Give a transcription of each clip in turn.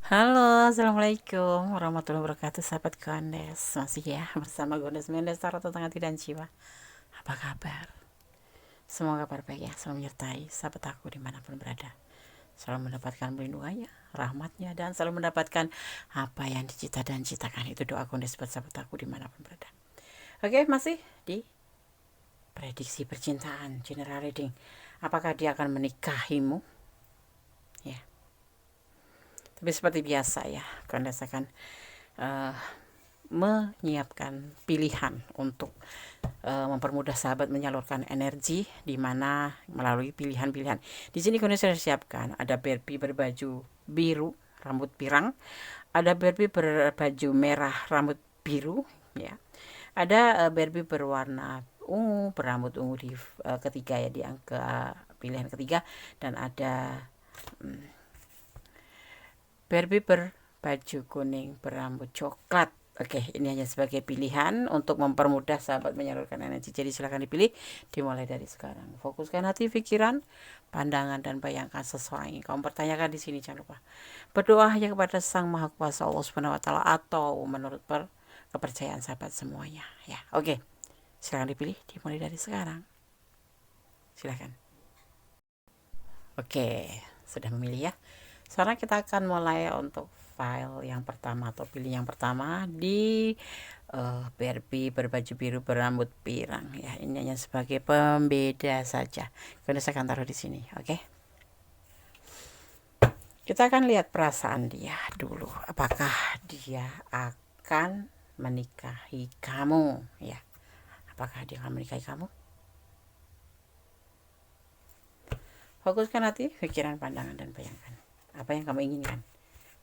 Halo, assalamualaikum warahmatullahi wabarakatuh, sahabat Gondes. Masih ya bersama Gondes Mendes Tarot tentang hati dan jiwa. Apa kabar? Semoga kabar baik ya, selalu menyertai sahabat aku dimanapun berada. Selalu mendapatkan perlindungannya, rahmatnya, dan selalu mendapatkan apa yang dicita dan citakan. Itu doa Gondes buat sahabat aku dimanapun berada. Oke, masih di prediksi percintaan general reading. Apakah dia akan menikahimu? Ya, tapi seperti biasa ya, Gondes akan uh, menyiapkan pilihan untuk mempermudah sahabat menyalurkan energi di mana melalui pilihan-pilihan. Di sini kondisi sudah siapkan. Ada Barbie berbaju biru, rambut pirang. Ada Barbie berbaju merah, rambut biru, ya. Ada Barbie berwarna ungu, berambut ungu di ketiga ya, di angka pilihan ketiga. Dan ada Barbie berbaju kuning, berambut coklat. Oke, ini hanya sebagai pilihan untuk mempermudah sahabat menyalurkan energi. Jadi silakan dipilih, dimulai dari sekarang. Fokuskan hati, pikiran, pandangan, dan bayangkan sesuai yang kamu pertanyakan di sini. Jangan lupa berdoa hanya kepada Sang Maha Kuasa Allah Subhanahu Wa Taala atau menurut kepercayaan sahabat semuanya. Ya, oke. Silakan dipilih, dimulai dari sekarang. Silakan. Oke, sudah memilih ya. Sekarang kita akan mulai untuk file yang pertama atau pilih yang pertama di Barbie berbaju biru berambut pirang ya. Ini hanya sebagai pembeda saja. Kemudian saya akan taruh di sini, oke? Kita akan lihat perasaan dia dulu. Apakah dia akan menikahi kamu ya? Apakah dia akan menikahi kamu? Fokuskan hati, pikiran, pandangan, dan bayangkan apa yang kamu inginkan.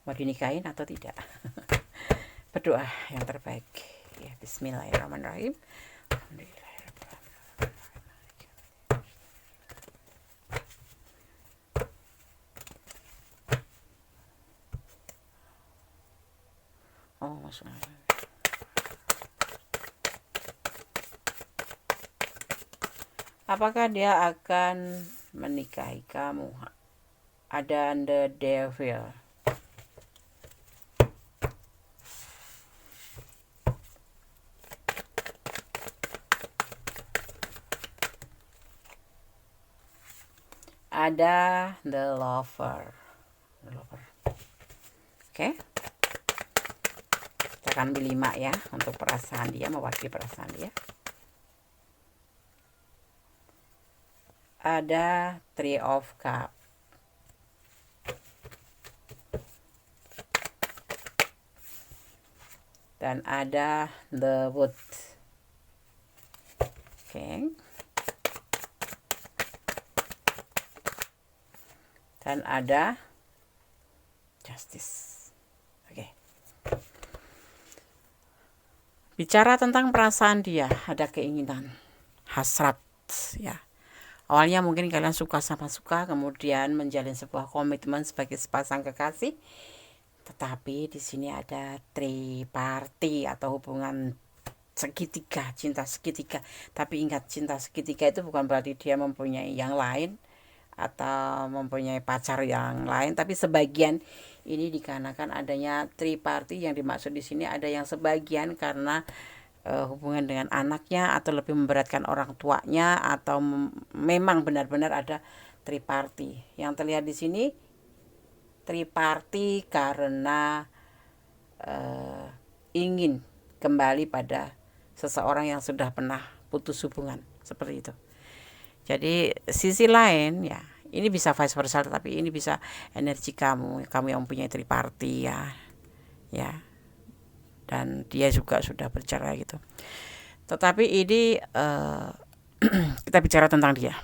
Mau dinikahin atau tidak? Berdoa yang terbaik ya. Bismillahirrahmanirrahim. Oh, masalah. Apakah dia akan menikahi kamu? Ada the devil. Ada the lover. Oke. Kita akan ambil 5 ya untuk perasaan dia, mewakili perasaan dia. Ada Three of Cups. Dan ada the Wood. Oke. Dan ada Justice. Oke. Bicara tentang perasaan dia, ada keinginan, hasrat ya. Awalnya mungkin kalian suka sama suka, kemudian menjalin sebuah komitmen sebagai sepasang kekasih. Tetapi di sini ada triparty atau hubungan segitiga, cinta segitiga. Tapi ingat, cinta segitiga itu bukan berarti dia mempunyai yang lain atau mempunyai pacar yang lain, tapi sebagian ini dikarenakan adanya triparty. Yang dimaksud di sini ada yang sebagian karena hubungan dengan anaknya atau lebih memberatkan orang tuanya, atau memang benar-benar ada triparty. Yang terlihat di sini triparty karena ingin kembali pada seseorang yang sudah pernah putus hubungan, seperti itu. Jadi sisi lain ya, ini bisa vice versa, tapi ini bisa energi kamu yang mempunyai triparty ya, ya. Dan dia juga sudah bercerai gitu. Tetapi ini kita bicara tentang dia.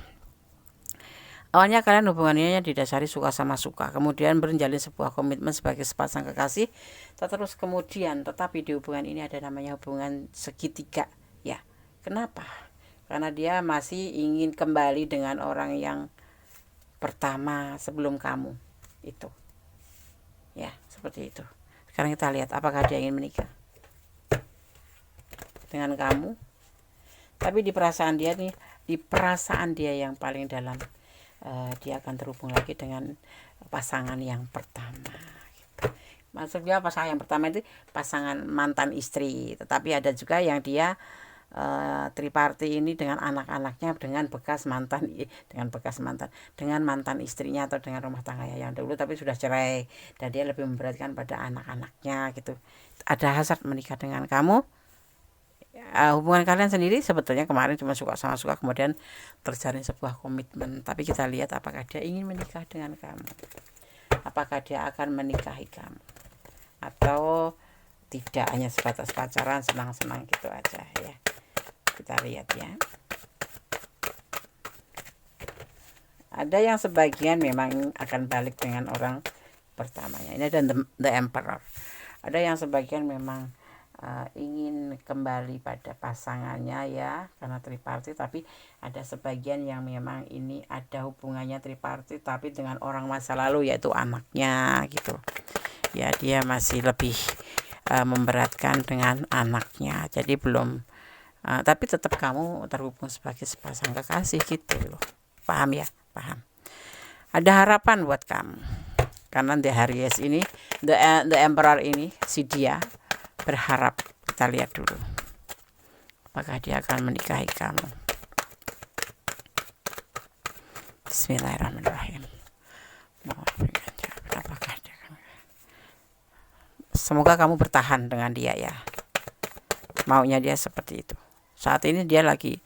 Awalnya kalian hubungannya didasari suka sama suka, kemudian menjalin sebuah komitmen sebagai sepasang kekasih, terus kemudian tetapi di hubungan ini ada namanya hubungan segitiga ya. Kenapa? Karena dia masih ingin kembali dengan orang yang pertama sebelum kamu itu ya, seperti itu. Sekarang kita lihat apakah dia ingin menikah dengan kamu. Tapi di perasaan dia nih, di perasaan dia yang paling dalam, dia akan terhubung lagi dengan pasangan yang pertama gitu. Maksudnya pasangan yang pertama itu pasangan mantan istri, tetapi ada juga yang dia triparti ini dengan anak-anaknya, dengan bekas mantan dengan mantan istrinya atau dengan rumah tangganya yang dulu tapi sudah cerai, dan dia lebih memberatkan pada anak-anaknya gitu. Ada hasrat menikah dengan kamu. Hubungan kalian sendiri sebetulnya kemarin cuma suka sama suka, kemudian terjalin sebuah komitmen, tapi kita lihat apakah dia ingin menikah dengan kamu, apakah dia akan menikahi kamu atau tidak, hanya sebatas pacaran senang-senang gitu aja ya. Kita lihat ya. Ada yang sebagian memang akan balik dengan orang pertamanya. Ini ada the emperor. Ada yang sebagian memang ingin kembali pada pasangannya ya, karena tripartit, tapi ada sebagian yang memang ini ada hubungannya tripartit tapi dengan orang masa lalu, yaitu anaknya gitu ya. Dia masih lebih memberatkan dengan anaknya, jadi belum tapi tetap kamu terhubung sebagai sepasang kekasih gitu loh. Paham ya? Paham. Ada harapan buat kamu, karena the Aries ini, the emperor ini, si dia berharap. Kita lihat dulu apakah dia akan menikahi kamu. Bismillahirrahmanirrahim. Apakah dia akan... Semoga kamu bertahan dengan dia ya. Maunya dia seperti itu. Saat ini dia lagi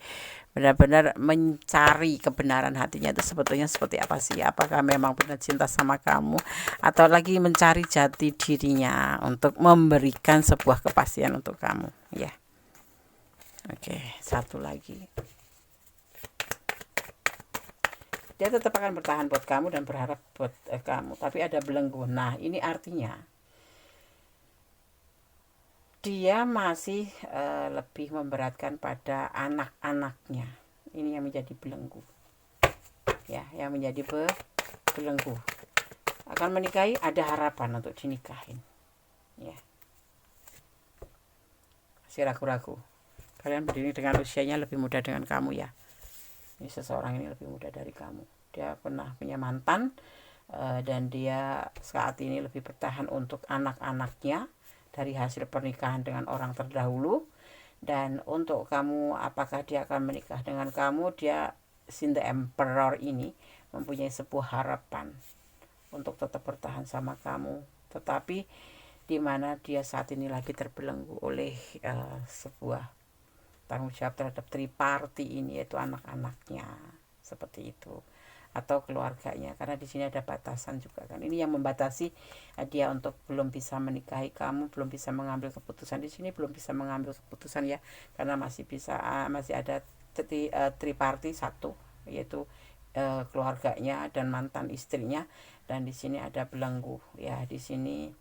benar-benar mencari kebenaran hatinya itu sebetulnya seperti apa sih. Apakah memang benar cinta sama kamu, atau lagi mencari jati dirinya untuk memberikan sebuah kepastian untuk kamu ya. Oke, satu lagi. Dia tetap akan bertahan buat kamu dan berharap buat kamu, tapi ada belenggu. Nah, ini artinya dia masih lebih memberatkan pada anak-anaknya. Ini yang menjadi belenggu ya, yang menjadi belenggu. Akan menikahi, ada harapan untuk dinikahin ya. Masih ragu-ragu. Kalian berdiri dengan usianya lebih muda dengan kamu ya. Ini seseorang ini lebih muda dari kamu. Dia pernah punya mantan, dan dia saat ini lebih bertahan untuk anak-anaknya dari hasil pernikahan dengan orang terdahulu. Dan untuk kamu, apakah dia akan menikah dengan kamu, dia the emperor ini mempunyai sebuah harapan untuk tetap bertahan sama kamu, tetapi di mana dia saat ini lagi terbelenggu oleh sebuah tanggung jawab terhadap triparti ini, yaitu anak-anaknya seperti itu, atau keluarganya, karena di sini ada batasan juga kan. Ini yang membatasi dia untuk belum bisa menikahi kamu, belum bisa mengambil keputusan. Di sini belum bisa mengambil keputusan ya, karena masih bisa masih ada triparti satu, yaitu keluarganya dan mantan istrinya, dan di sini ada belenggu ya. Di sini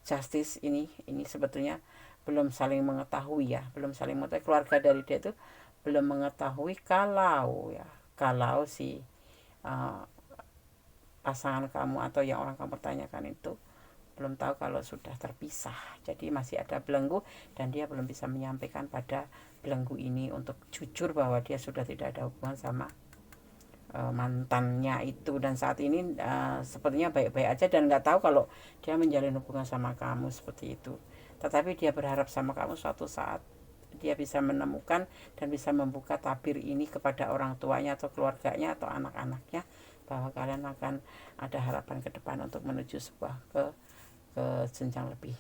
justice ini sebetulnya belum saling mengetahui ya, belum saling mengetahui. Keluarga dari dia itu belum mengetahui kalau si pasangan kamu atau yang orang kamu pertanyakan itu belum tahu kalau sudah terpisah. Jadi masih ada belenggu, dan dia belum bisa menyampaikan pada belenggu ini untuk jujur bahwa dia sudah tidak ada hubungan sama mantannya itu. Dan saat ini sepertinya baik-baik aja dan nggak tahu kalau dia menjalin hubungan sama kamu seperti itu. Tetapi dia berharap sama kamu suatu saat dia bisa menemukan dan bisa membuka tabir ini kepada orang tuanya atau keluarganya atau anak-anaknya, bahwa kalian akan ada harapan ke depan untuk menuju sebuah ke jenjang lebih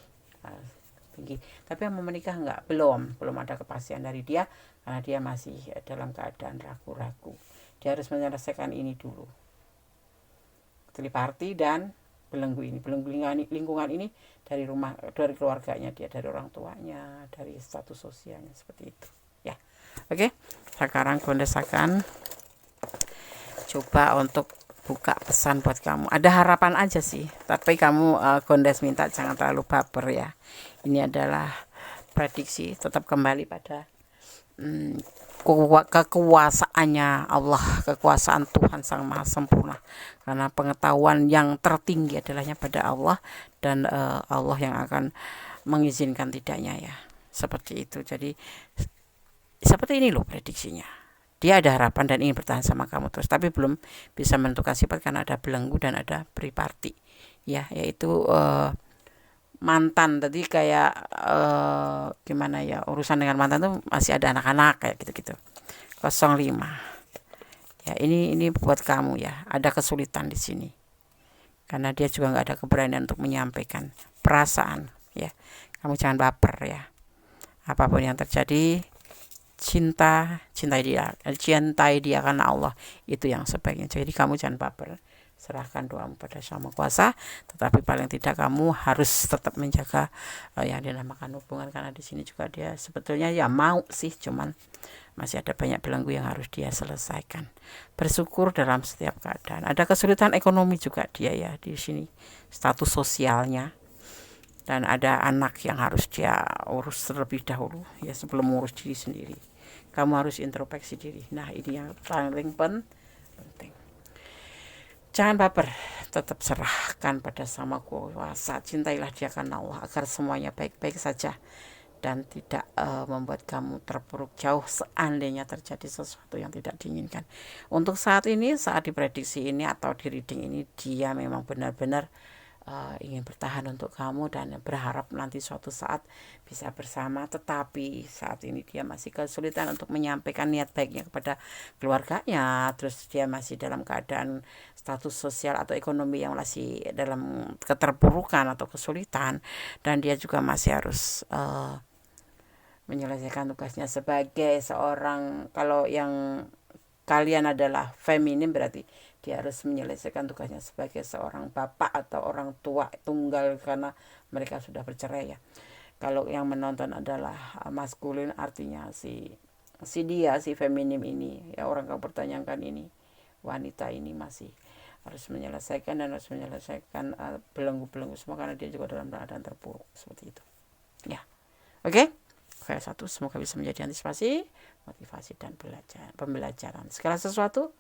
tinggi. Tapi yang mau menikah belum ada kepastian dari dia, karena dia masih dalam keadaan ragu-ragu. Dia harus menyelesaikan ini dulu, triparti dan belenggu ini, belenggu lingkungan ini dari keluarganya dia, dari orang tuanya, dari status sosialnya seperti itu ya. Oke, sekarang Gondes akan coba untuk buka pesan buat kamu. Ada harapan aja sih, tapi kamu Gondes minta jangan terlalu baper ya. Ini adalah prediksi, tetap kembali pada kekuasaannya Allah, kekuasaan Tuhan Sang Maha Sempurna, karena pengetahuan yang tertinggi adalahnya pada Allah, dan Allah yang akan mengizinkan tidaknya ya, seperti itu. Jadi seperti ini loh prediksinya. Dia ada harapan dan ingin bertahan sama kamu terus, tapi belum bisa menentukan sifat karena ada belenggu dan ada triparti ya, yaitu mantan. Tadi kayak gimana ya, urusan dengan mantan tuh masih ada anak-anak kayak gitu-gitu. 05. Ya, ini buat kamu ya, ada kesulitan di sini. Karena dia juga nggak ada keberanian untuk menyampaikan perasaan ya. Kamu jangan baper ya. Apapun yang terjadi, cintai dia karena Allah, itu yang sebaiknya. Jadi kamu jangan baper, serahkan doamu pada Sang Maha Kuasa, tetapi paling tidak kamu harus tetap menjaga yang dinamakan hubungan, karena di sini juga dia sebetulnya ya mau sih, cuman masih ada banyak belenggu yang harus dia selesaikan. Bersyukur dalam setiap keadaan. Ada kesulitan ekonomi juga dia ya di sini, status sosialnya, dan ada anak yang harus dia urus terlebih dahulu ya sebelum mengurus diri sendiri. Kamu harus introspeksi diri. Nah, ini yang paling penting. Jangan baper, tetap serahkan pada Sang Maha Kuasa. Cintailah dia karena Allah, agar semuanya baik-baik saja dan tidak membuat kamu terpuruk jauh seandainya terjadi sesuatu yang tidak diinginkan. Untuk saat ini, saat diprediksi ini atau di reading ini, dia memang benar-benar ingin bertahan untuk kamu dan berharap nanti suatu saat bisa bersama, tetapi saat ini dia masih kesulitan untuk menyampaikan niat baiknya kepada keluarganya. Terus dia masih dalam keadaan status sosial atau ekonomi yang masih dalam keterpurukan atau kesulitan, dan dia juga masih harus menyelesaikan tugasnya sebagai seorang, kalau yang kalian adalah feminim, berarti dia harus menyelesaikan tugasnya sebagai seorang bapak atau orang tua tunggal karena mereka sudah bercerai ya. Kalau yang menonton adalah maskulin, artinya si feminim ini ya, orang kamu pertanyakan ini, wanita ini masih harus menyelesaikan dan harus menyelesaikan belenggu-belenggu semua, karena dia juga dalam keadaan terpuruk seperti itu ya. Oke. File 1 semoga bisa menjadi antisipasi, motivasi, dan pembelajaran. Segala sesuatu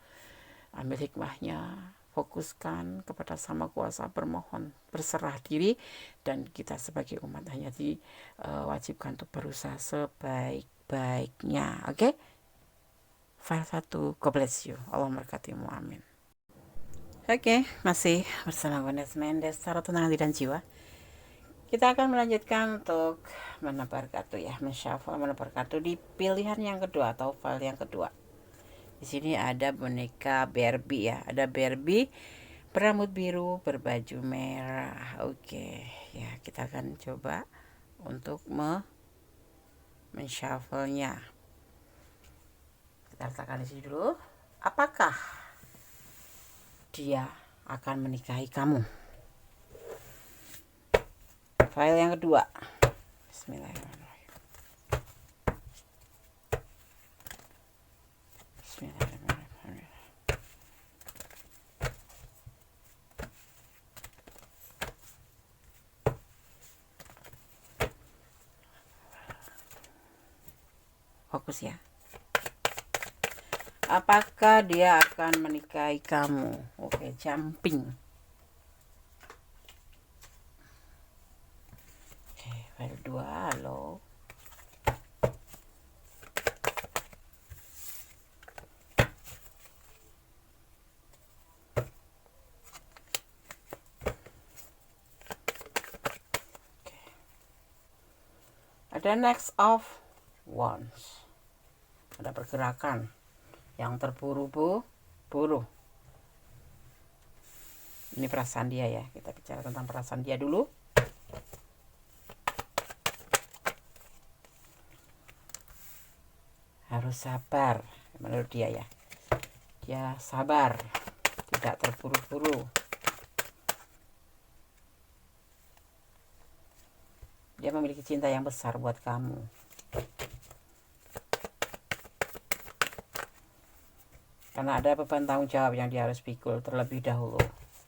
ambil hikmahnya, fokuskan kepada Sang Maha Kuasa, bermohon, berserah diri, dan kita sebagai umat hanya diwajibkan untuk berusaha sebaik-baiknya. Oke? File 1, God bless you. Allah memberkatimu, amin. Oke, masih bersama Gones Mendes, Tarot Tentang Hati dan Jiwa. Kita akan melanjutkan untuk menebar kartu ya, mensyafal menebar kartu di pilihan yang kedua atau file yang kedua. Di sini ada boneka Barbie ya, ada Barbie berambut biru, berbaju merah. Oke, ya kita akan coba untuk mensyafalnya. Kita letakkan di sini dulu. Apakah dia akan menikahi kamu? File yang kedua. Bismillahirrahmanirrahim. Bismillahirrahmanirrahim. Fokus ya. Apakah dia akan menikahi kamu? Oke, jumping. File 2, halo. Ada next of wands. Ada pergerakan yang terburu-buru. Ini perasaan dia ya. Kita bicara tentang perasaan dia dulu. Harus sabar menurut dia ya. Dia sabar, tidak terburu-buru. Dia memiliki cinta yang besar buat kamu. Karena ada beban tanggung jawab yang dia harus pikul terlebih dahulu.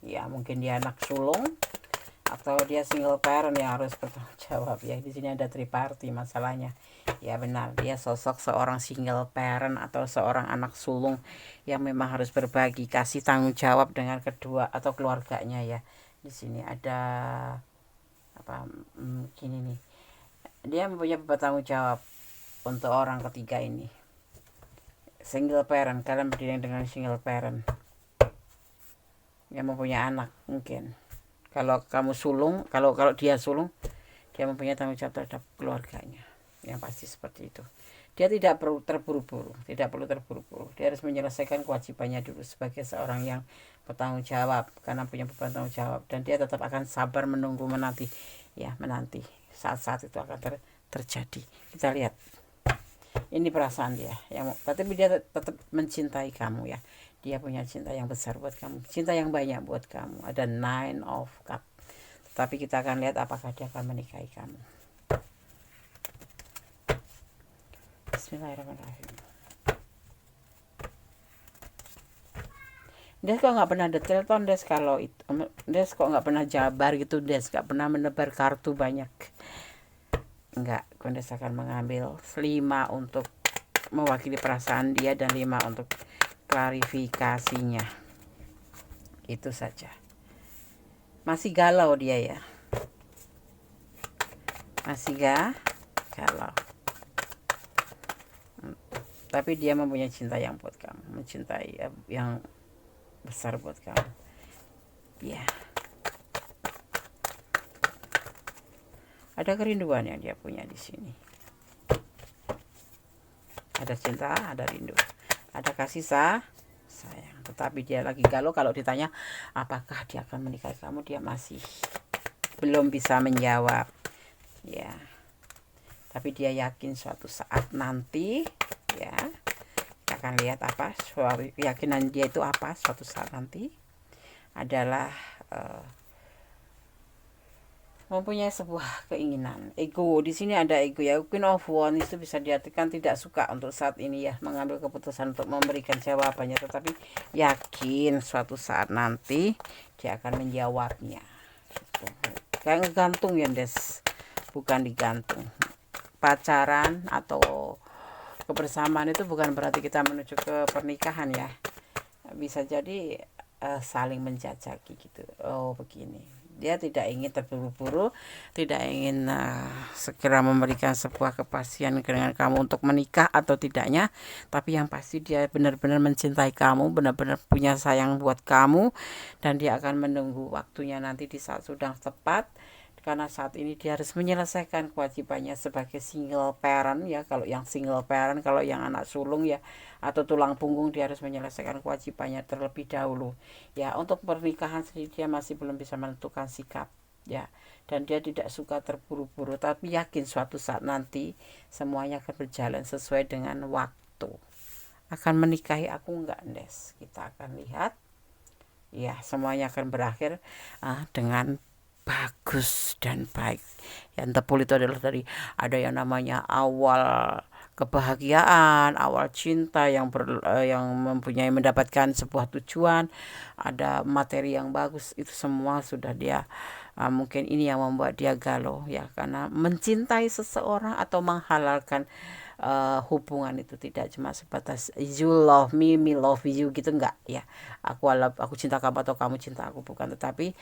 Ya, mungkin dia anak sulung atau dia single parent yang harus bertanggung jawab ya. Di sini ada triparty masalahnya. Ya benar, dia sosok seorang single parent atau seorang anak sulung yang memang harus berbagi kasih tanggung jawab dengan kedua atau keluarganya ya. Di sini ada apa gini nih. Dia mempunyai beban tanggung jawab untuk orang ketiga ini. Single parent, kalian berdiri dengan single parent yang mempunyai anak mungkin. Kalau kamu sulung, kalau dia sulung, dia mempunyai tanggung jawab terhadap keluarganya. Yang pasti seperti itu. Dia tidak perlu terburu-buru, dia harus menyelesaikan kewajibannya dulu sebagai seorang yang bertanggung jawab, karena punya beban tanggung jawab, dan dia tetap akan sabar menunggu, menanti saat-saat itu akan terjadi. Kita lihat, ini perasaan dia yang, tapi dia tetap mencintai kamu ya. Dia punya cinta yang besar buat kamu, cinta yang banyak buat kamu. Ada 9 of cup. Tapi kita akan lihat apakah dia akan menikahi kamu. Bismillahirrahmanirrahim. Des kok nggak pernah detail ton Des, kalau itu Des kok nggak pernah jabar gitu, Des nggak pernah menebar kartu banyak. Enggak, Kondes akan mengambil 5 untuk mewakili perasaan dia dan 5 untuk klarifikasinya. Itu saja. Masih galau dia ya, masih galau. Tapi dia mempunyai cinta yang buat kamu, mencintai yang besar buat kamu. Ya. Ada kerinduan yang dia punya di sini. Ada cinta, ada rindu, ada kasih sayang. Tetapi dia lagi galau. Kalau ditanya apakah dia akan menikahi kamu, dia masih belum bisa menjawab. Ya. Tapi dia yakin suatu saat nanti, ya, kita akan lihat apa keyakinan dia itu apa. Suatu saat nanti adalah mempunyai sebuah keinginan. Ego, di sini ada ego ya. Queen of Wands itu bisa diartikan tidak suka untuk saat ini ya mengambil keputusan untuk memberikan jawabannya, tetapi yakin suatu saat nanti dia akan menjawabnya. Kayak ngegantung ya Des, bukan digantung. Pacaran atau kebersamaan itu bukan berarti kita menuju ke pernikahan ya. Bisa jadi saling menjajaki gitu. Oh begini, dia tidak ingin terburu-buru, tidak ingin segera memberikan sebuah kepastian dengan kamu untuk menikah atau tidaknya, tapi yang pasti dia benar-benar mencintai kamu, benar-benar punya sayang buat kamu, dan dia akan menunggu waktunya nanti di saat sudah tepat. Karena saat ini dia harus menyelesaikan kewajibannya sebagai single parent ya. Kalau yang single parent, kalau yang anak sulung ya atau tulang punggung, dia harus menyelesaikan kewajibannya terlebih dahulu ya. Untuk pernikahan sendiri dia masih belum bisa menentukan sikap ya, dan dia tidak suka terburu-buru, tapi yakin suatu saat nanti semuanya akan berjalan sesuai dengan waktu. Akan menikahi aku enggak Des? Kita akan lihat ya, semuanya akan berakhir dengan bagus dan baik. Yang tepul itu adalah dari ada yang namanya awal kebahagiaan, awal cinta yang mempunyai mendapatkan sebuah tujuan, ada materi yang bagus, itu semua sudah dia mungkin ini yang membuat dia galau ya, karena mencintai seseorang atau menghalalkan hubungan itu tidak cuma sebatas you love me, me love you gitu, enggak ya. Aku cinta kamu atau kamu cinta aku, bukan, tetapi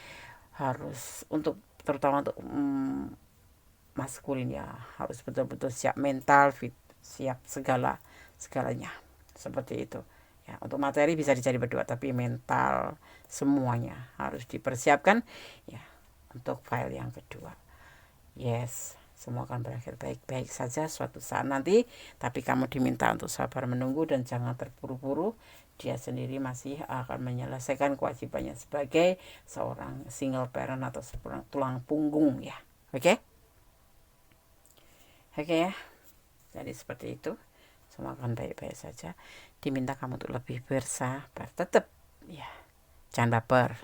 harus untuk terutama untuk maskulin ya, harus betul-betul siap mental, fit, siap segalanya seperti itu ya. Untuk materi bisa dicari berdua, tapi mental semuanya harus dipersiapkan ya untuk file yang kedua. Yes, semua akan berakhir baik-baik saja suatu saat nanti, tapi kamu diminta untuk sabar menunggu dan jangan terburu-buru. Dia sendiri masih akan menyelesaikan kewajibannya sebagai seorang single parent atau seorang tulang punggung ya. Oke ya, jadi seperti itu. Semua akan baik-baik saja. Diminta kamu untuk lebih bersabar, tetap ya, jangan baper.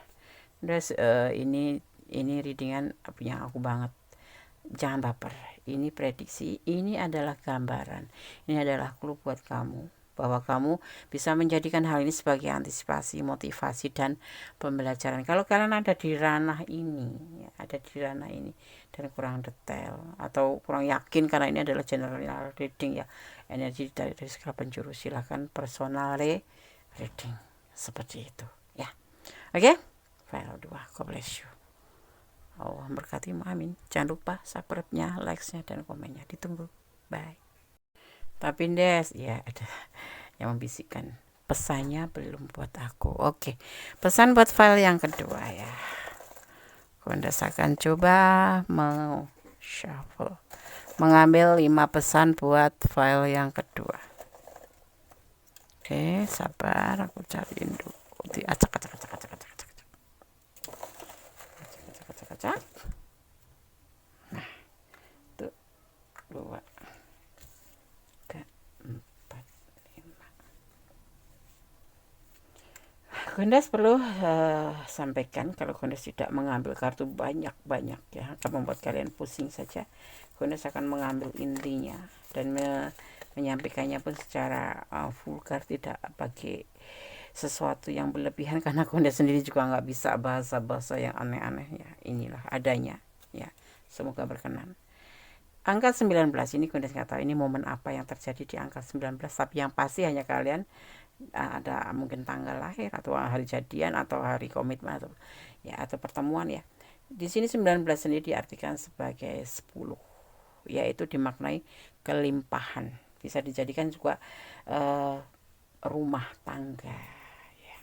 Terus ini readingan punya aku banget. Jangan baper, ini prediksi, ini adalah gambaran, ini adalah clue buat kamu bahwa kamu bisa menjadikan hal ini sebagai antisipasi, motivasi, dan pembelajaran. Kalau kalian ada di ranah ini ya, dan kurang detail atau kurang yakin, karena ini adalah general reading ya, energi dari segala penjuru, silahkan personal reading seperti itu ya. Oke, file 2, God bless you. Allah memberkatimu, amin. Jangan lupa subscribe-nya, like-nya, dan komennya ditunggu. Bye. Tapi Des ya, ada yang membisikkan pesannya belum buat aku. Oke, pesan buat file yang kedua ya. Kondes akan coba shuffle, mengambil 5 pesan buat file yang kedua. Oke, sabar, aku cariin dulu. Acak. Nah, itu 2, 3, 4, 5. Kondes perlu sampaikan, kalau Kondes tidak mengambil kartu banyak-banyak ya, akan membuat kalian pusing saja. Kondes akan mengambil intinya dan menyampaikannya pun secara vulgar, tidak pakai sesuatu yang berlebihan, karena Kondes sendiri juga nggak bisa bahasa-bahasa yang aneh-aneh ya. Inilah adanya ya, semoga berkenan. Angka 19 ini Kondes nggak tahu ini momen apa yang terjadi di angka 19, tapi yang pasti hanya kalian ada mungkin tanggal lahir atau hari jadian atau hari komitmen atau ya atau pertemuan ya. Di sini 19 sendiri diartikan sebagai 10, yaitu dimaknai kelimpahan. Bisa dijadikan juga rumah tangga ya.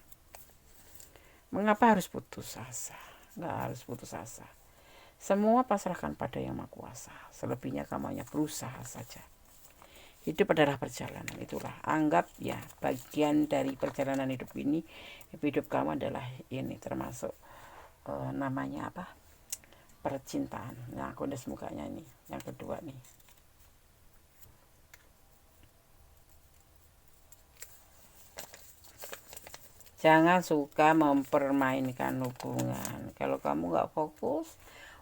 Mengapa harus putus asa? Nggak harus putus asa. Semua pasrahkan pada Yang Maha Kuasa. Selebihnya kamu hanya berusaha saja. Hidup adalah perjalanan, itulah anggap ya bagian dari perjalanan hidup ini. Hidup kamu adalah ini, termasuk namanya apa, percintaan. Nah, Kondes mukanya ini yang kedua nih. Jangan suka mempermainkan hubungan. Kalau kamu nggak fokus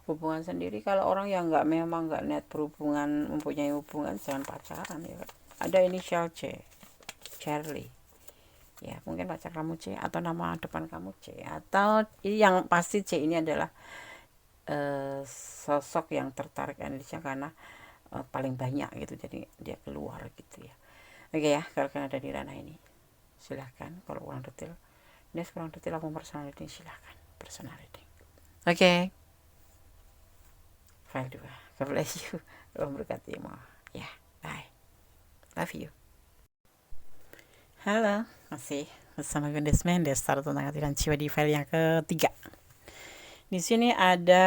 hubungan sendiri, kalau orang yang memang nggak niat berhubungan, mempunyai hubungan, jangan pacaran ya. Ada inisial C, Charlie ya, mungkin pacar kamu C atau nama depan kamu C, atau yang pasti C ini adalah sosok yang tertarik Indonesia karena paling banyak gitu, jadi dia keluar gitu ya. Oke ya, kalau kalian ada di ranah ini silahkan. Kalau kurang detail, ini kurang detail aku personal reading, silahkan personal reading. Oke. File 2. God bless you. Allah berkatimu. Ya, bye. Love you. Halo, masih bersama Kondes Mendes, taruh tentang hati dan jiwa di file yang ketiga. Di sini ada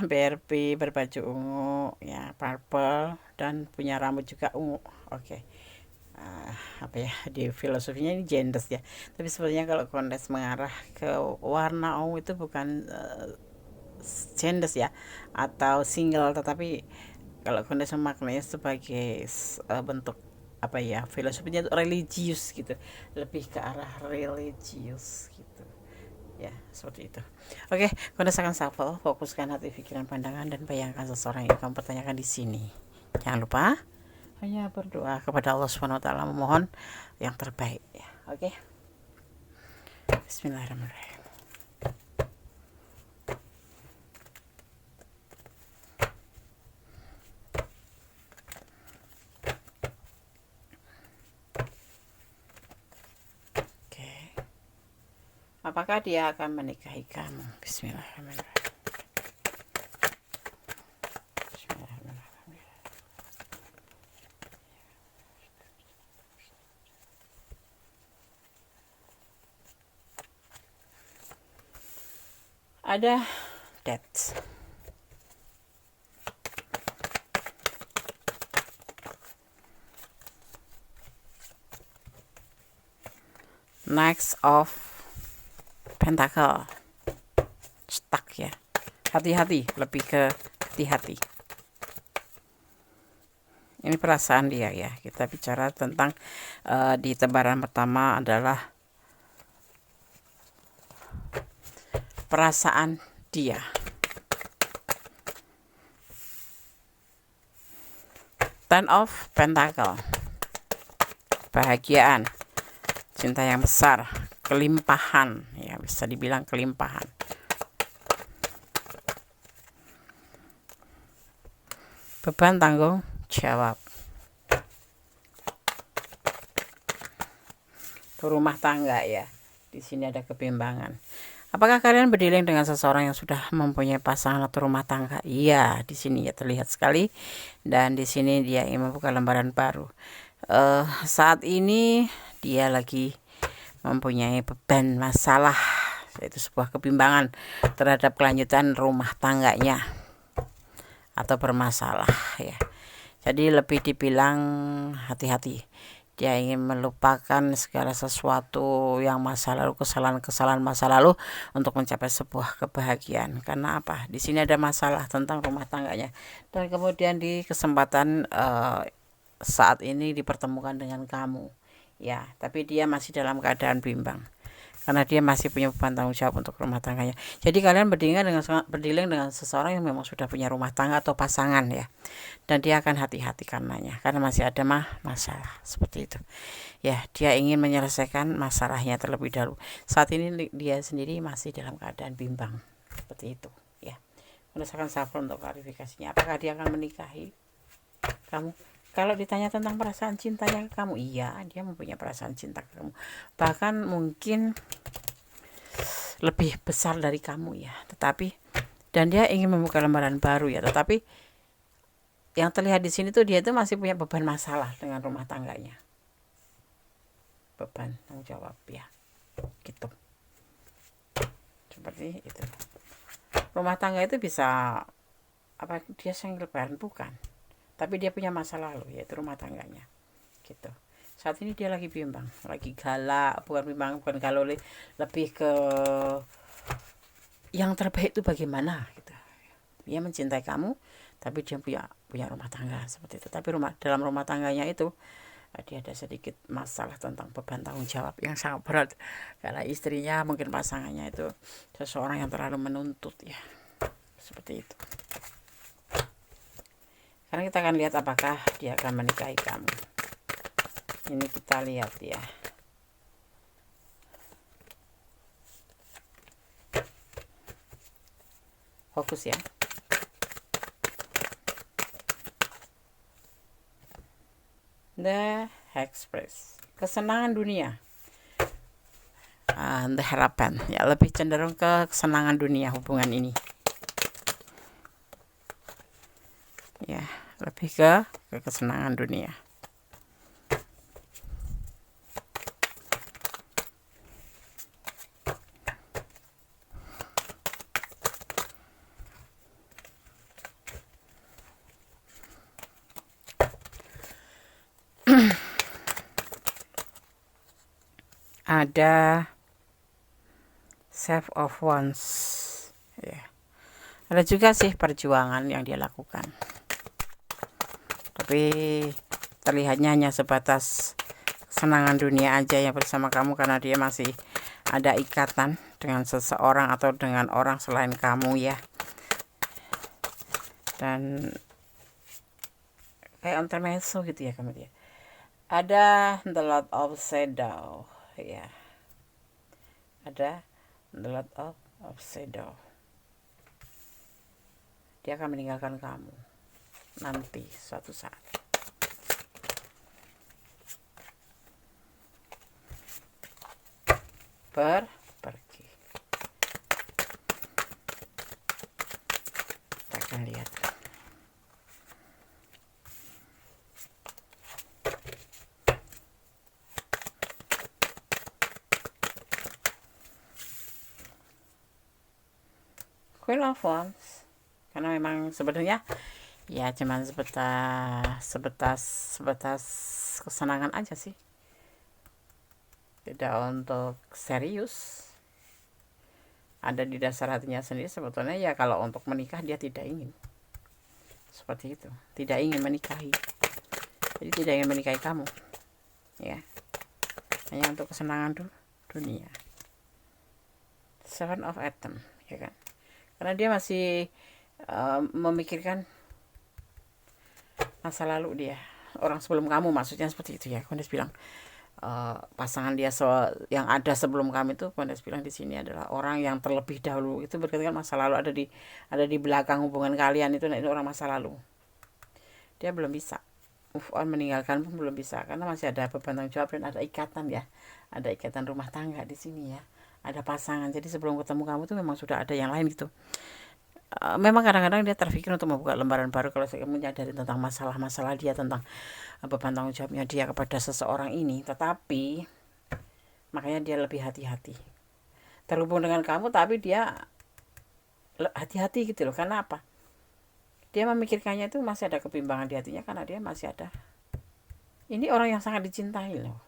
BRP berbaju ungu, ya, purple, dan punya rambut juga ungu. Oke. Apa ya, di filosofinya ini genders ya. Tapi sebenarnya kalau Kondes mengarah ke warna ungu itu bukan genders ya, atau single, tetapi kalau Kondes memaknanya sebagai bentuk apa ya, filosofinya itu religius gitu, lebih ke arah religius gitu ya, seperti itu. Oke, Kondes akan shuffle, fokuskan hati, pikiran, pandangan, dan bayangkan seseorang yang kamu pertanyakan di sini. Jangan lupa hanya berdoa kepada Allah SWT, memohon yang terbaik ya. Oke, Bismillahirrahmanirrahim. Apakah dia akan menikahi kamu? Bismillahirrahmanirrahim. Bismillahirrahmanirrahim. Ada death. Next of Pentacle, stuck ya, hati-hati, lebih ke hati-hati. Ini perasaan dia ya, kita bicara tentang di tebaran pertama adalah perasaan dia. Ten of Pentacle, bahagiaan, cinta yang besar, kelimpahan ya, bisa dibilang kelimpahan. Beban tanggung jawab, rumah tangga ya. Di sini ada kebimbangan. Apakah kalian berdealing dengan seseorang yang sudah mempunyai pasangan atau rumah tangga? Iya, di sini ya terlihat sekali. Dan di sini dia ingin membuka lembaran baru. Saat ini dia lagi mempunyai beban masalah yaitu sebuah kebimbangan terhadap kelanjutan rumah tangganya atau bermasalah ya. Jadi lebih dibilang hati-hati. Dia ingin melupakan segala sesuatu yang masa lalu, kesalahan-kesalahan masa lalu untuk mencapai sebuah kebahagiaan. Karena apa? Di sini ada masalah tentang rumah tangganya. Dan kemudian di kesempatan saat ini dipertemukan dengan kamu. Ya, tapi dia masih dalam keadaan bimbang. Karena dia masih punya beban tanggung jawab untuk rumah tangganya. Jadi kalian berdiling dengan seseorang yang memang sudah punya rumah tangga atau pasangan ya. Dan dia akan hati-hati karenanya, karena masih ada masalah seperti itu. Ya, dia ingin menyelesaikan masalahnya terlebih dahulu. Saat ini dia sendiri masih dalam keadaan bimbang seperti itu ya. Berdasarkan saffron untuk klarifikasinya, apakah dia akan menikahi kamu? Kalau ditanya tentang perasaan cintanya ke kamu, iya, dia mempunyai perasaan cinta ke kamu. Bahkan mungkin lebih besar dari kamu ya. Tetapi dan dia ingin membuka lembaran baru ya. Tetapi yang terlihat di sini tuh dia tuh masih punya beban masalah dengan rumah tangganya. Beban tanggung jawab ya. Gitu. Seperti itu. Rumah tangga itu bisa apa dia single parent bukan. Tapi dia punya masa lalu yaitu rumah tangganya. Gitu. Saat ini dia lagi bimbang, lagi galak, bukan galau, lebih ke yang terbaik itu bagaimana gitu. Dia mencintai kamu, tapi dia punya rumah tangga seperti itu. Tapi dalam rumah tangganya itu dia ada sedikit masalah tentang beban tanggung jawab yang sangat berat karena istrinya mungkin pasangannya itu seseorang yang terlalu menuntut ya, seperti itu. Karena kita akan lihat apakah dia akan menikahi kamu. Ini kita lihat ya. Fokus ya. The Express, kesenangan dunia, the harapan ya, lebih cenderung ke kesenangan dunia hubungan ini ya, lebih ke kesenangan dunia. Ada Save of Wands ya. Ada juga sih perjuangan yang dia lakukan, tapi terlihatnya hanya sebatas kesenangan dunia aja yang bersama kamu, karena dia masih ada ikatan dengan seseorang atau dengan orang selain kamu ya. Dan kayak intermezzo gitu ya kamu dia. Ada The Lord of Shadow ya, ada The Lord of Shadow. Dia akan meninggalkan kamu nanti suatu saat. Pergi. Kita akan lihat. Queen of Wands, karena memang sebenarnya ya cuman sebatas kesenangan aja sih, tidak untuk serius. Ada di dasar hatinya sendiri sebetulnya ya, kalau untuk menikah dia tidak ingin seperti itu, tidak ingin menikahi, jadi tidak ingin menikahi kamu ya, hanya untuk kesenangan dunia. Seven of Atom ya kan, karena dia masih memikirkan masa lalu dia, orang sebelum kamu, maksudnya seperti itu ya. Kondes bilang pasangan dia yang ada sebelum kamu itu, Kondes bilang di sini adalah orang yang terlebih dahulu. Itu berkaitan masa lalu, ada di belakang hubungan kalian itu orang masa lalu. Dia belum bisa move on, meninggalkan pun belum bisa, karena masih ada beban tanggung jawab dan ada ikatan ya, ada ikatan rumah tangga di sini ya, ada pasangan. Jadi sebelum ketemu kamu tuh memang sudah ada yang lain gitu. Memang kadang-kadang dia terpikir untuk membuka lembaran baru kalau saya menyadari tentang masalah-masalah dia, tentang beban tanggung jawabnya dia kepada seseorang ini. Tetapi makanya dia lebih hati-hati. terhubung dengan kamu, tapi dia hati-hati gitu loh. Karena apa? Dia memikirkannya itu masih ada kebimbangan di hatinya, karena dia masih ada, ini orang yang sangat dicintai loh,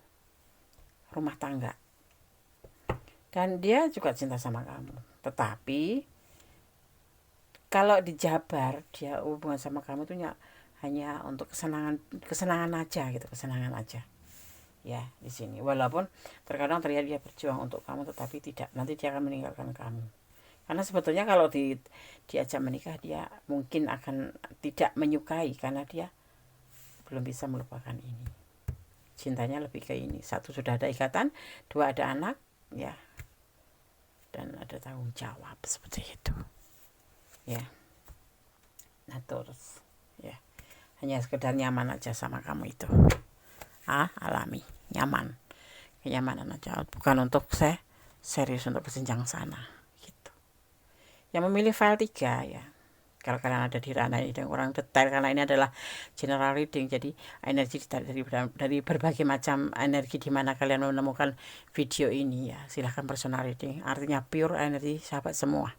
rumah tangga, dan dia juga cinta sama kamu. Tetapi kalau dijabar, dia hubungan sama kamu tuh hanya untuk kesenangan aja gitu, kesenangan aja ya di sini. Walaupun terkadang terlihat dia berjuang untuk kamu, tetapi tidak, nanti dia akan meninggalkan kamu. Karena sebetulnya kalau diajak menikah, dia mungkin akan tidak menyukai, karena dia belum bisa melupakan ini. Cintanya lebih ke ini. Satu, sudah ada ikatan. Dua, ada anak ya, dan ada tanggung jawab, seperti itu ya. Nah terus ya, hanya sekedar nyaman aja sama kamu itu, alami, nyaman, kenyamanan aja, bukan untuk serius untuk bersenjang sana gitu. Yang memilih file 3 ya, kalau kalian ada di ranah ini dan kurang detail, karena ini adalah general reading, jadi energi dari berbagai macam energi di mana kalian menemukan video ini ya, silahkan personal reading, artinya pure energi sahabat semua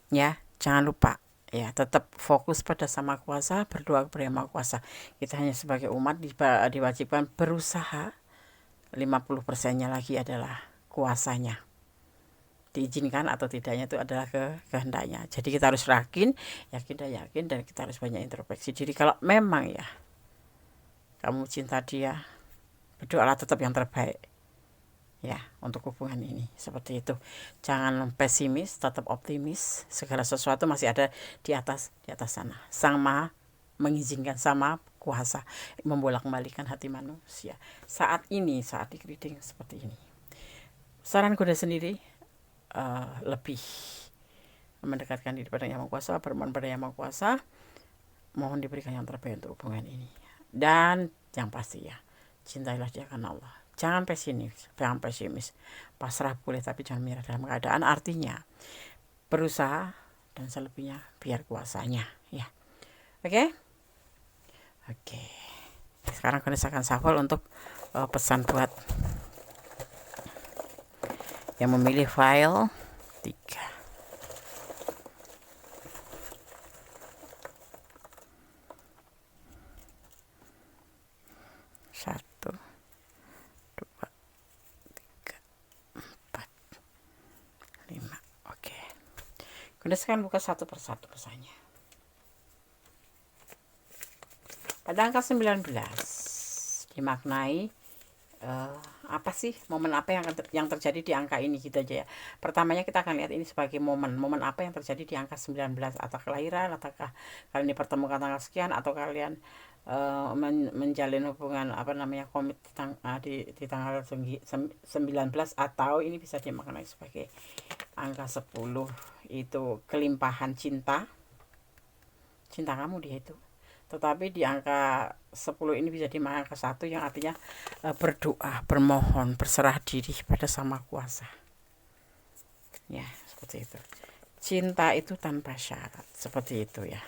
ya. Jangan lupa ya, tetap fokus pada Sama Kuasa, berdoa kepada Yang Maha Kuasa. Kita hanya sebagai umat diwajibkan berusaha, 50%-nya lagi adalah kuasanya. Diizinkan atau tidaknya itu adalah kehendaknya. Jadi kita harus yakin dan yakin, dan kita harus banyak introspeksi diri. Kalau memang ya kamu cinta dia, berdoalah tetap yang terbaik ya untuk hubungan ini, seperti itu. Jangan pesimis, tetap optimis. Segala sesuatu masih ada di atas sana. Sang Maha mengizinkan, Sama Kuasa membolak-balikan hati manusia. Saat di reading seperti ini, saran kuda sendiri lebih mendekatkan diri pada Yang Maha Kuasa, bermohon pada Yang Maha Kuasa, mohon diberikan yang terbaik untuk hubungan ini. Dan yang pasti ya, cintailah dia karena Allah. Jangan pesimis, pasrah boleh, tapi jangan menyerah dalam keadaan. Artinya berusaha, dan selebihnya biar kuasanya ya. Oke. Sekarang kalian akan shuffle untuk pesan buat yang memilih file 3. Kemudian sekarang buka satu persatu pesannya. Pada angka 19 dimaknai apa sih, momen apa yang terjadi di angka ini gitu aja ya. Pertamanya kita akan lihat ini sebagai momen apa yang terjadi di angka 19, atau kelahiran, ataukah kalian dipertemukan tanggal sekian, atau kalian menjalin hubungan komit di tanggal 19, atau ini bisa dimaknai sebagai angka 10 itu kelimpahan cinta kamu dia itu. Tetapi di angka 10 ini bisa dimaknai angka 1 yang artinya berdoa, bermohon, berserah diri pada Sama Kuasa ya, seperti itu. Cinta itu tanpa syarat, seperti itu ya.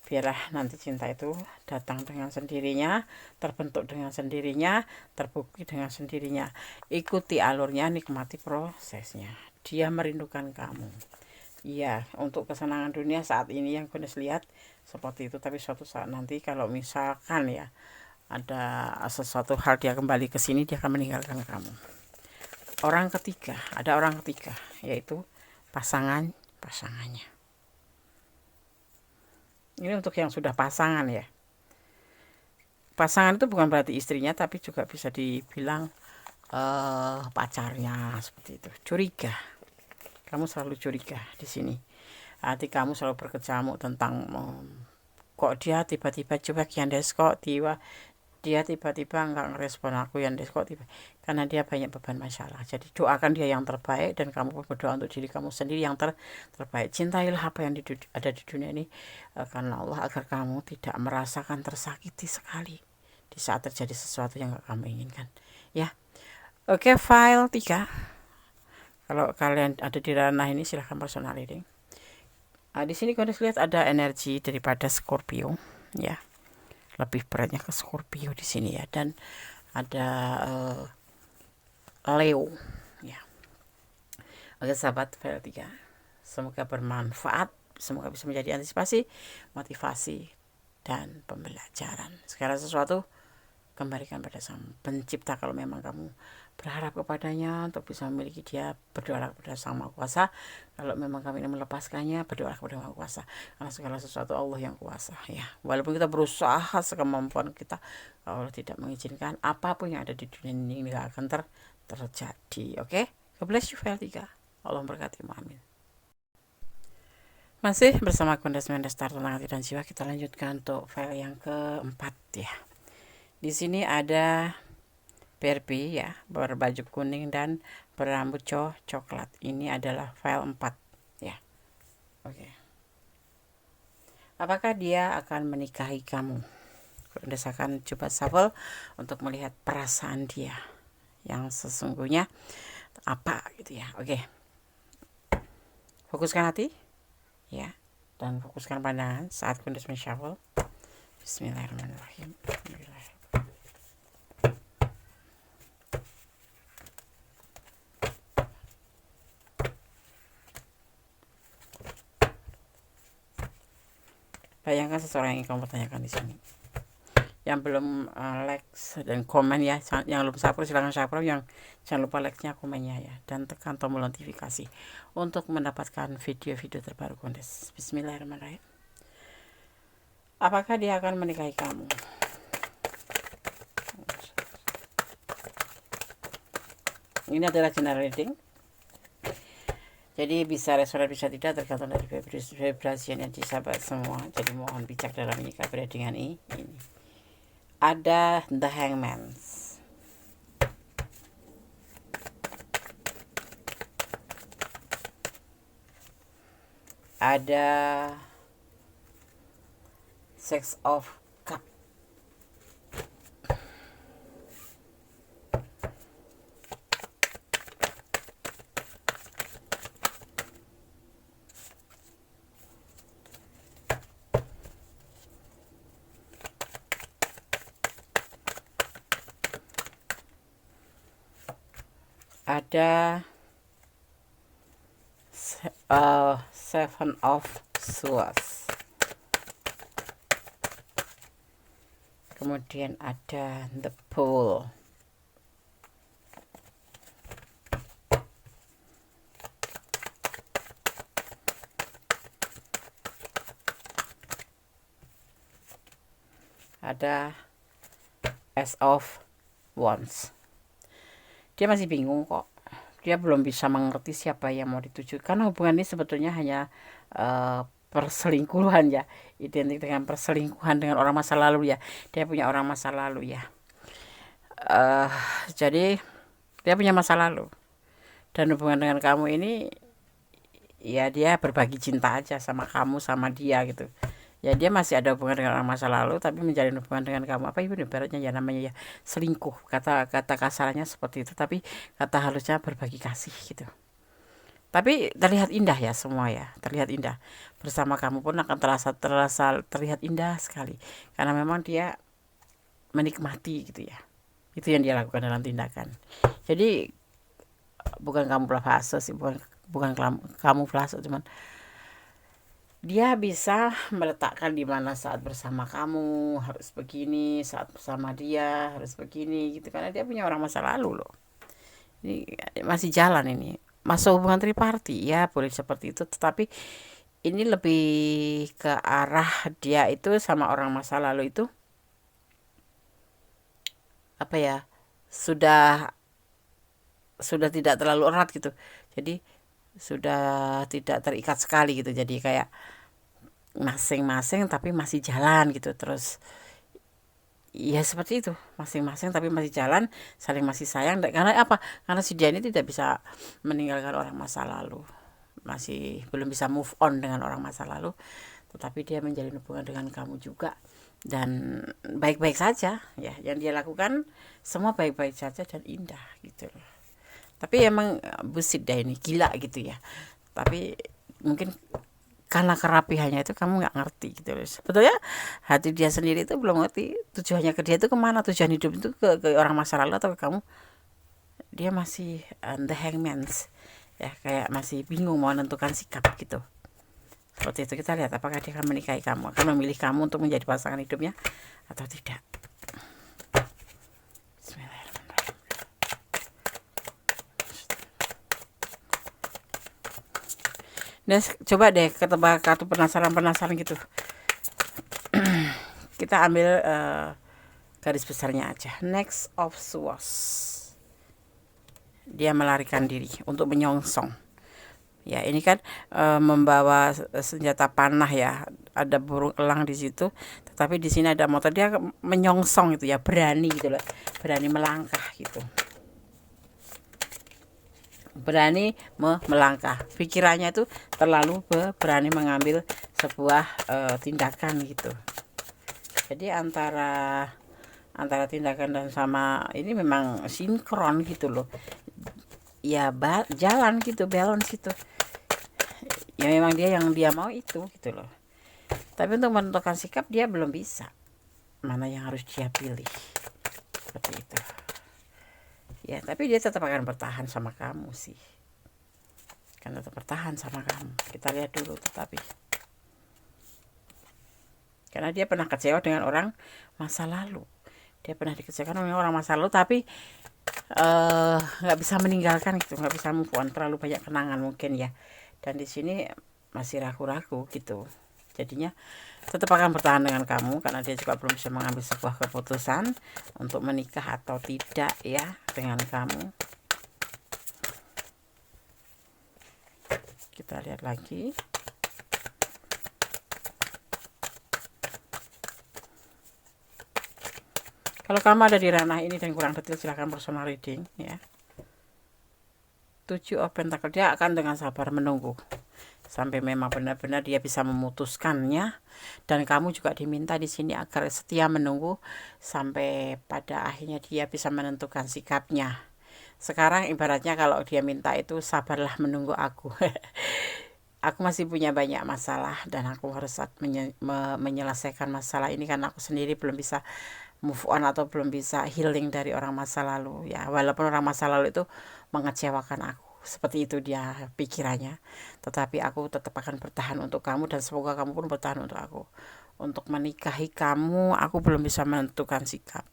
Biarlah nanti cinta itu datang dengan sendirinya, terbentuk dengan sendirinya, terbukti dengan sendirinya. Ikuti alurnya, nikmati prosesnya. Dia merindukan kamu. Iya, untuk kesenangan dunia saat ini yang Gunes lihat seperti itu. Tapi suatu saat nanti kalau misalkan ya ada sesuatu hal, dia kembali ke sini, dia akan meninggalkan kamu. Ada orang ketiga, yaitu pasangannya. Ini untuk yang sudah pasangan ya. Pasangan itu bukan berarti istrinya, tapi juga bisa dibilang pacarnya, seperti itu. Curiga. Kamu selalu curiga di sini. Hati kamu selalu berkecamuk tentang kok dia tiba-tiba cuek, Yandes, kok dia tiba-tiba nggak ngerespon aku, Yandes, kok tiba. Karena dia banyak beban masalah. Jadi doakan dia yang terbaik, dan kamu pun berdoa untuk diri kamu sendiri yang terbaik. Cintailah apa yang ada di dunia ini karena Allah, agar kamu tidak merasakan tersakiti sekali di saat terjadi sesuatu yang gak kamu inginkan ya. Oke, file 3. Kalau kalian ada di ranah ini, silahkan personal reading. Di sini kalian lihat ada energi daripada Scorpio ya, lebih beratnya ke Scorpio di sini ya, dan ada Leo ya. Oke sahabat file 3, semoga bermanfaat, semoga bisa menjadi antisipasi, motivasi, dan pembelajaran. Segala sesuatu kembalikan pada Sang Pencipta. Kalau memang kamu berharap kepadanya untuk bisa memiliki dia, berdoa kepada Sang Maha Kuasa. Kalau memang kami ingin melepaskannya, berdoa kepada Maha Kuasa. Karena segala sesuatu Allah yang kuasa ya. Walaupun kita berusaha sekemampuan kita, Allah tidak mengizinkan, apapun yang ada di dunia ini tidak akan terjadi. Oke? God bless you file 3. Allah memberkati. Amin. Masih bersama Kondes Mendes Tentang Hati dan Jiwa, kita lanjutkan untuk file yang keempat ya. Di sini ada Barbie ya, berbaju kuning dan berambut coklat. Ini adalah file 4 ya. Oke. Apakah dia akan menikahi kamu? Kondes akan coba shuffle untuk melihat perasaan dia yang sesungguhnya apa gitu ya. Oke. Fokuskan hati ya, dan fokuskan pandangan saat Kondes men-shuffle. Bismillahirrahmanirrahim. Bayangkan seseorang yang kamu tanyakan di sini. Yang belum like dan komen ya, yang belum subscribe silahkan subscribe, yang jangan lupa like-nya, komennya ya, dan tekan tombol notifikasi untuk mendapatkan video-video terbaru Kondes. Bismillahirrahmanirrahim. Apakah dia akan menikahi kamu? Ini adalah general reading, jadi bisa resonan bisa tidak, tergantung dari vibrasi yang disahabat semua. Jadi mohon bijak dalam menyikapi readingan ini. Ada The Hangman, ada Six of Cup, ada Seven of Swords, kemudian ada The Fool, ada Ace of Wands. Dia masih bingung kok, dia belum bisa mengerti siapa yang mau dituju, karena hubungan ini sebetulnya hanya perselingkuhan ya, identik dengan perselingkuhan dengan orang masa lalu ya. Dia punya orang masa lalu ya. Jadi dia punya masa lalu, dan hubungan dengan kamu ini ya dia berbagi cinta aja sama kamu, sama dia gitu ya. Dia masih ada hubungan dengan orang masa lalu, tapi menjalin hubungan dengan kamu, apa itu ibaratnya ya, namanya ya selingkuh, kata kasarnya seperti itu, tapi kata halusnya berbagi kasih gitu. Tapi terlihat indah ya semua ya, terlihat indah. Bersama kamu pun akan terlihat indah sekali, karena memang dia menikmati gitu ya. Itu yang dia lakukan dalam tindakan. Jadi bukan kamuflase sih, bukan kamuflase, cuman dia bisa meletakkan di mana saat bersama kamu harus begini, saat bersama dia harus begini gitu, karena dia punya orang masa lalu loh. Ini masih jalan, ini masa hubungan triparty ya, boleh seperti itu, tetapi ini lebih ke arah dia itu sama orang masa lalu itu apa ya, sudah tidak terlalu erat gitu. Jadi sudah tidak terikat sekali gitu, jadi kayak masing-masing tapi masih jalan gitu. Terus ya seperti itu, masing-masing tapi masih jalan, saling masih sayang. Karena apa? Karena si dia ini tidak bisa meninggalkan orang masa lalu, masih belum bisa move on dengan orang masa lalu, tetapi dia menjalin hubungan dengan kamu juga, dan baik-baik saja ya. Yang dia lakukan semua baik-baik saja dan indah gitu loh. Tapi emang bullshit deh, ini gila gitu ya. Tapi mungkin karena kerapihannya itu kamu nggak ngerti gitu loh. Sebetulnya hati dia sendiri itu belum ngerti tujuannya ke dia itu kemana, tujuan hidup itu ke orang masa lalu atau ke kamu. Dia masih the hangman ya, kayak masih bingung mau menentukan sikap gitu. Seperti itu, kita lihat apakah dia akan menikahi kamu, akan memilih kamu untuk menjadi pasangan hidupnya atau tidak. Bismillahirrahmanirrahim. Dan coba deh ketebak kartu penasaran gitu. Kita ambil garis besarnya aja. Next of Swords. Dia melarikan diri untuk menyongsong. Ya, ini kan membawa senjata panah ya. Ada burung elang di situ, tetapi di sini ada motor. Dia menyongsong itu ya, berani gitu loh. Berani melangkah gitu. Berani melangkah. Pikirannya itu terlalu berani mengambil sebuah tindakan gitu. Jadi antara tindakan dan sama ini memang sinkron gitu loh. Ya jalan gitu, balance gitu. Ya memang dia yang dia mau itu gitu loh. Tapi untuk menentukan sikap dia belum bisa. Mana yang harus dia pilih. Seperti itu. Ya, tapi dia tetap akan bertahan sama kamu sih. Kan tetap bertahan sama kamu. Kita lihat dulu tetapi. Karena dia pernah kecewa dengan orang masa lalu. Dia pernah dikecewakan oleh orang masa lalu, tapi nggak bisa meninggalkan gitu, nggak bisa move on, terlalu banyak kenangan mungkin ya. Dan di sini masih ragu-ragu gitu. Jadinya tetap akan bertahan dengan kamu karena dia juga belum bisa mengambil sebuah keputusan untuk menikah atau tidak ya dengan kamu. Kita lihat lagi. Kalau kamu ada di ranah ini dan kurang detail, silahkan personal reading ya. 7 of Pentacle, dia akan dengan sabar menunggu sampai memang benar-benar dia bisa memutuskannya, dan kamu juga diminta di sini agar setia menunggu sampai pada akhirnya dia bisa menentukan sikapnya. Sekarang ibaratnya kalau dia minta itu, sabarlah menunggu aku. Aku masih punya banyak masalah dan aku harus menyelesaikan masalah ini karena aku sendiri belum bisa move on atau belum bisa healing dari orang masa lalu ya. Walaupun orang masa lalu itu mengecewakan aku, seperti itu dia pikirannya, tetapi aku tetap akan bertahan untuk kamu dan semoga kamu pun bertahan untuk aku. Untuk menikahi kamu aku belum bisa menentukan sikap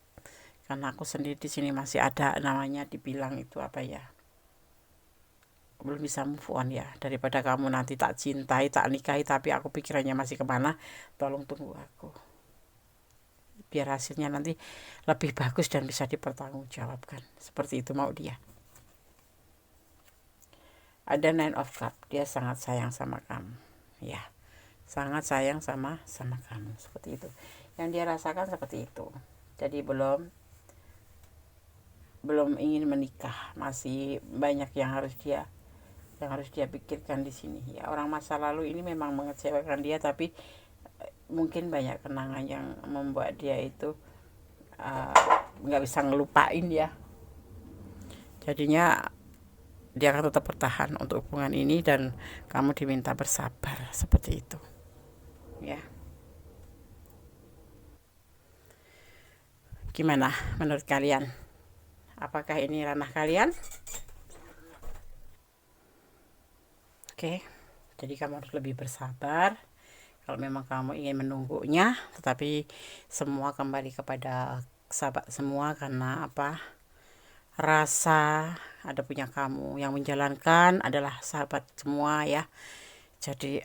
karena aku sendiri di sini masih ada namanya dibilang itu apa ya, belum bisa move on ya. Daripada kamu nanti tak cintai, tak nikahi, tapi aku pikirannya masih kemana, tolong tunggu aku biar hasilnya nanti lebih bagus dan bisa dipertanggungjawabkan. Seperti itu mau dia. Ada 9 of Cups, dia sangat sayang sama kamu ya, sangat sayang sama kamu, seperti itu yang dia rasakan, seperti itu. Jadi belum ingin menikah, masih banyak yang harus dia pikirkan di sini ya. Orang masa lalu ini memang mengecewakan dia, tapi mungkin banyak kenangan yang membuat dia itu nggak bisa ngelupain ya. Jadinya dia akan tetap bertahan untuk hubungan ini dan kamu diminta bersabar, seperti itu ya. Gimana menurut kalian? Apakah ini ranah kalian? Oke, jadi kamu harus lebih bersabar kalau memang kamu ingin menunggunya, tetapi semua kembali kepada sahabat semua. Karena apa? Rasa ada punya kamu, yang menjalankan adalah sahabat semua ya. Jadi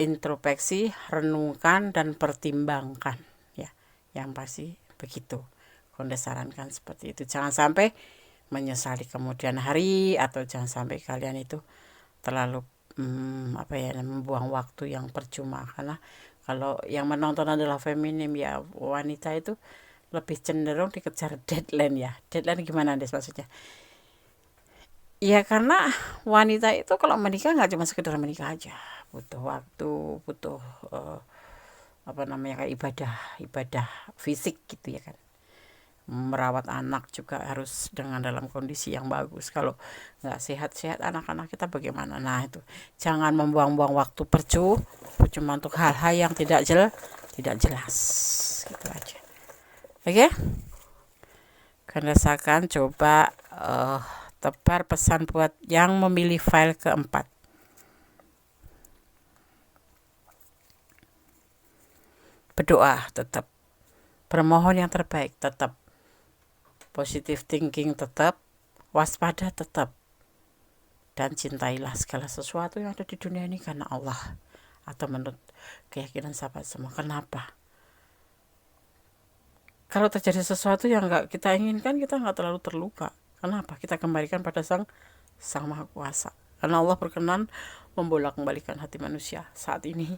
introspeksi, renungkan dan pertimbangkan ya, yang pasti begitu. Konde sarankan seperti itu, jangan sampai menyesali kemudian hari, atau jangan sampai kalian itu terlalu membuang waktu yang percuma. Karena kalau yang menonton adalah feminim ya, wanita itu lebih cenderung dikejar deadline ya. Deadline gimana deh maksudnya? Ya karena wanita itu kalau menikah nggak cuma sekedar menikah aja, butuh waktu, butuh kayak ibadah fisik gitu ya kan. Merawat anak juga harus dengan dalam kondisi yang bagus. Kalau nggak sehat-sehat anak-anak kita bagaimana? Nah itu, jangan membuang-buang waktu cuma untuk hal-hal yang tidak jelas gitu aja. Oke? Kalian rasakan, coba tebar pesan buat yang memilih file keempat. Berdoa tetap, bermohon yang terbaik tetap, positive thinking tetap, waspada tetap, dan cintailah segala sesuatu yang ada di dunia ini karena Allah, atau menurut keyakinan sahabat semua. Kenapa? Kalau terjadi sesuatu yang nggak kita inginkan, kita nggak terlalu terluka. Kenapa? Kita kembalikan pada Sang Maha Kuasa. Karena Allah berkenan membolak-balikan hati manusia. Saat ini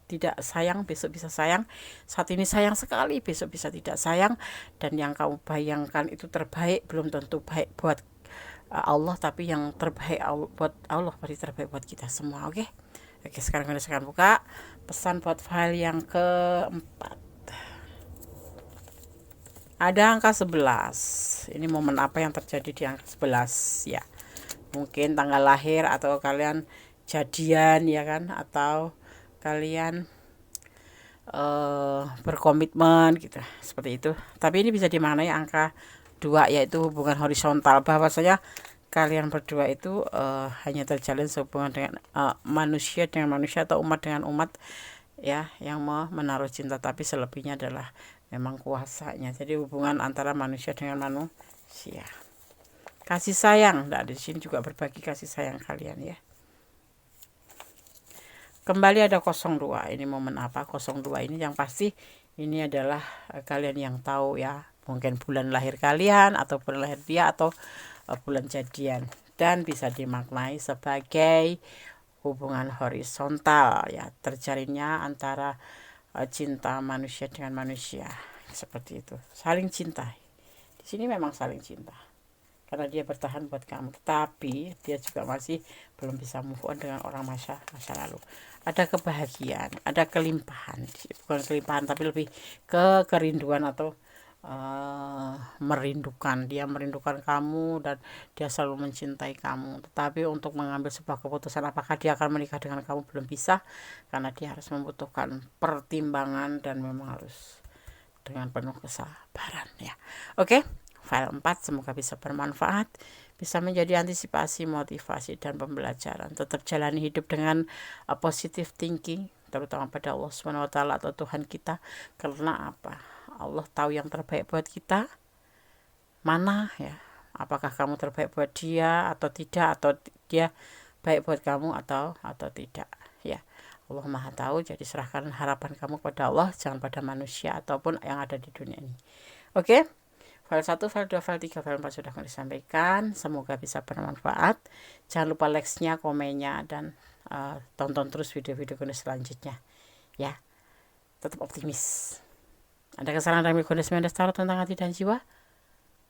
tidak sayang, besok bisa sayang. Saat ini sayang sekali, besok bisa tidak sayang. Dan yang kamu bayangkan itu terbaik, belum tentu baik buat Allah, tapi yang terbaik buat Allah pasti terbaik buat kita semua. Oke, sekarang saya akan buka pesan buat file yang keempat. Ada angka 11. Ini momen apa yang terjadi di angka 11 ya? Mungkin tanggal lahir, atau kalian jadian ya kan, atau kalian berkomitmen gitu, seperti itu. Tapi ini bisa dimaknai angka 2, yaitu hubungan horizontal, bahwasanya kalian berdua itu hanya terjalin sehubungan dengan manusia dengan manusia, atau umat dengan umat ya, yang mau menaruh cinta, tapi selebihnya adalah memang kuasanya. Jadi hubungan antara manusia dengan manusia. Kasih sayang, nah di sini juga berbagi kasih sayang kalian ya. Kembali ada 02. Ini momen apa? 02 ini yang pasti ini adalah kalian yang tahu ya. Mungkin bulan lahir kalian, atau bulan lahir dia, atau bulan jadian. Dan bisa dimaknai sebagai hubungan horizontal ya, terjalinnya antara cinta manusia dengan manusia, seperti itu. Saling cinta. Di sini memang saling cinta. Karena dia bertahan buat kamu, tetapi dia juga masih belum bisa move on dengan orang masa lalu. Ada kebahagiaan, ada kelimpahan, bukan kelimpahan tapi lebih ke kerinduan, atau merindukan. Dia merindukan kamu dan dia selalu mencintai kamu, tetapi untuk mengambil sebuah keputusan apakah dia akan menikah dengan kamu belum bisa, karena dia harus membutuhkan pertimbangan dan memang harus dengan penuh kesabaran ya. Oke, file 4 semoga bisa bermanfaat, bisa menjadi antisipasi, motivasi, dan pembelajaran. Tetap jalani hidup dengan positive thinking, terutama pada Allah SWT atau Tuhan kita. Karena apa? Allah tahu yang terbaik buat kita mana ya. Apakah kamu terbaik buat dia atau tidak, atau dia baik buat kamu atau tidak ya. Allah Maha tahu, jadi serahkan harapan kamu kepada Allah, jangan pada manusia ataupun yang ada di dunia ini. Oke? File 1, file 2, file 3, file 4 sudah kami sampaikan. Semoga bisa bermanfaat. Jangan lupa like-nya, komennya, dan tonton terus video-video kami selanjutnya ya. Tetap optimis. Ada kesalahan dalam kondisi mendasar tentang hati dan jiwa,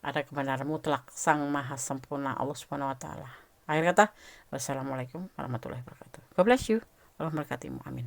ada kebenaran mutlak Sang Maha Sempurna Allah Subhanahu wa Ta'ala. Akhir kata, wassalamualaikum warahmatullahi wabarakatuh. God bless you. Allah memberkatimu. Amin.